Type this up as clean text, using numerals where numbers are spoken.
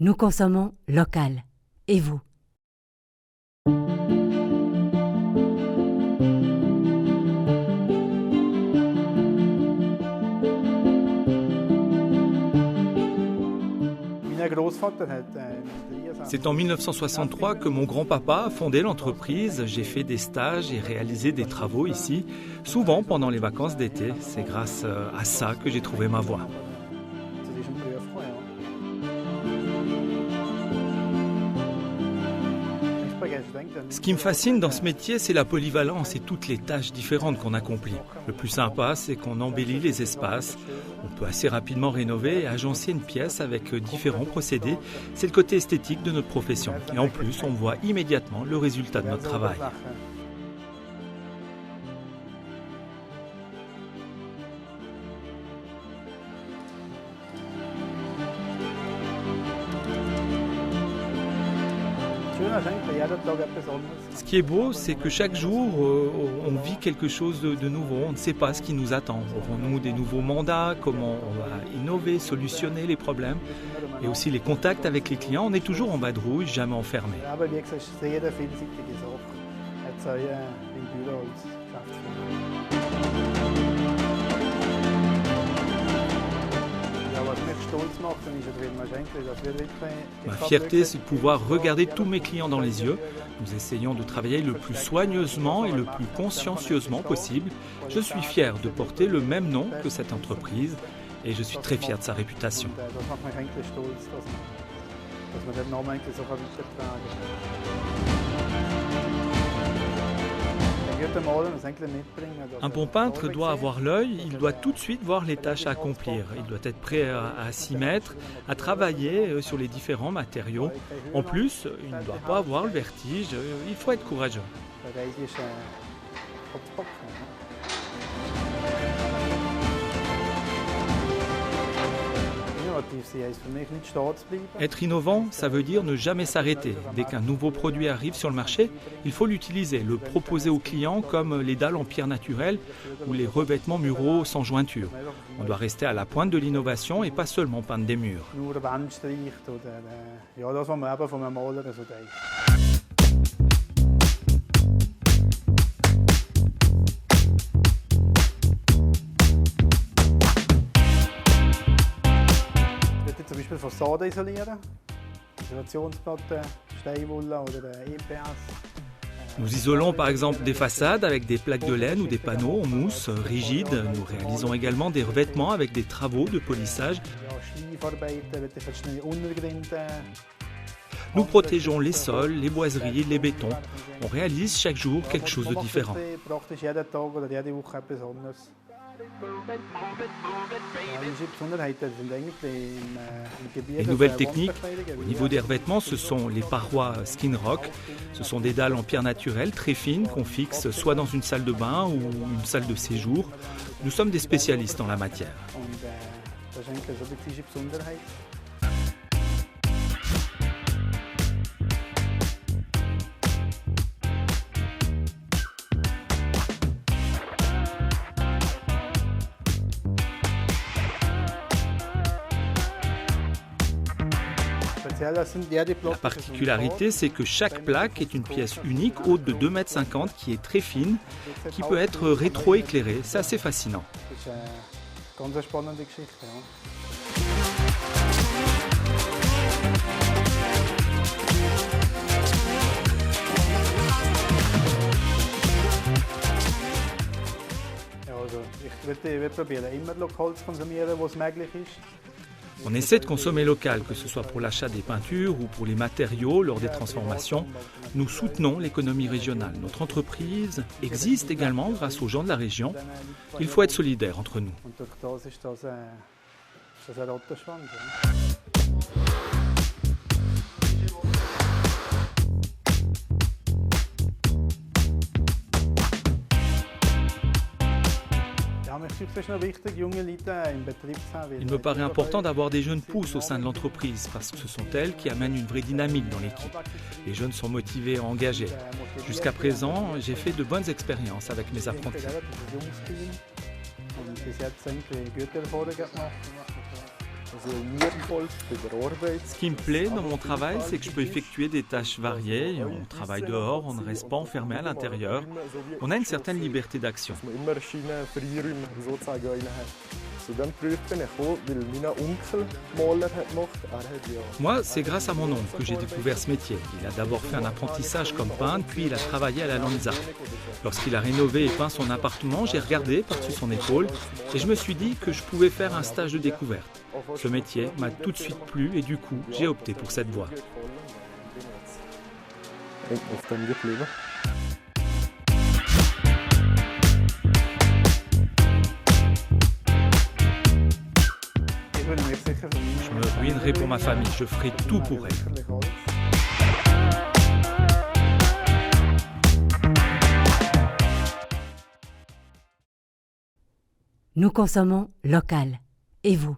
Nous consommons local. Et vous? C'est en 1963 que mon grand-papa a fondé l'entreprise. J'ai fait des stages et réalisé des travaux ici, souvent pendant les vacances d'été. C'est grâce à ça que j'ai trouvé ma voie. Ce qui me fascine dans ce métier, c'est la polyvalence et toutes les tâches différentes qu'on accomplit. Le plus sympa, c'est qu'on embellit les espaces. On peut assez rapidement rénover et agencer une pièce avec différents procédés. C'est le côté esthétique de notre profession. Et en plus, on voit immédiatement le résultat de notre travail. Ce qui est beau, c'est que chaque jour, on vit quelque chose de nouveau. On ne sait pas ce qui nous attend. Aurons-nous des nouveaux mandats? Comment on va innover, solutionner les problèmes? Et aussi les contacts avec les clients. On est toujours en vadrouille, jamais enfermé. Ma fierté, c'est de pouvoir regarder tous mes clients dans les yeux. Nous essayons de travailler le plus soigneusement et le plus consciencieusement possible. Je suis fier de porter le même nom que cette entreprise et je suis très fier de sa réputation. Un bon peintre doit avoir l'œil, il doit tout de suite voir les tâches à accomplir. Il doit être prêt à s'y mettre, à travailler sur les différents matériaux. En plus, il ne doit pas avoir le vertige, il faut être courageux. Être innovant, ça veut dire ne jamais s'arrêter. Dès qu'un nouveau produit arrive sur le marché, il faut l'utiliser, le proposer aux clients comme les dalles en pierre naturelle ou les revêtements muraux sans jointure. On doit rester à la pointe de l'innovation et pas seulement peindre des murs. Fassade isolieren, Isolationsplatten, Steinwolle oder EPS. Nous isolons par exemple des façades avec des plaques de laine ou des panneaux en mousse rigides. Nous réalisons également des revêtements avec des travaux de polissage. Nous protégeons les sols, les boiseries, les bétons. On réalise chaque jour quelque chose de différent. Les nouvelles techniques au niveau des revêtements, ce sont les parois Skin Rock. Ce sont des dalles en pierre naturelle très fines qu'on fixe soit dans une salle de bain ou une salle de séjour. Nous sommes des spécialistes en la matière. La particularité, c'est que chaque plaque est une pièce unique, haute de 2,50 m, qui est très fine, qui peut être rétro-éclairée. C'est assez fascinant. On essaie de consommer local, que ce soit pour l'achat des peintures ou pour les matériaux lors des transformations. Nous soutenons l'économie régionale. Notre entreprise existe également grâce aux gens de la région. Il faut être solidaire entre nous. Il me paraît important d'avoir des jeunes pousses au sein de l'entreprise parce que ce sont elles qui amènent une vraie dynamique dans l'équipe. Les jeunes sont motivés et engagés. Jusqu'à présent, j'ai fait de bonnes expériences avec mes apprentis. Ce qui me plaît dans mon travail, c'est que je peux effectuer des tâches variées. On travaille dehors, on ne reste pas enfermé à l'intérieur. On a une certaine liberté d'action. Moi, c'est grâce à mon oncle que j'ai découvert ce métier. Il a d'abord fait un apprentissage comme peintre, puis il a travaillé à la Lanza. Lorsqu'il a rénové et peint son appartement, j'ai regardé par-dessus son épaule et je me suis dit que je pouvais faire un stage de découverte. Ce métier m'a tout de suite plu et du coup, j'ai opté pour cette voie. Je me ruinerai pour ma famille, je ferai tout pour elle. Nous consommons local. Et vous?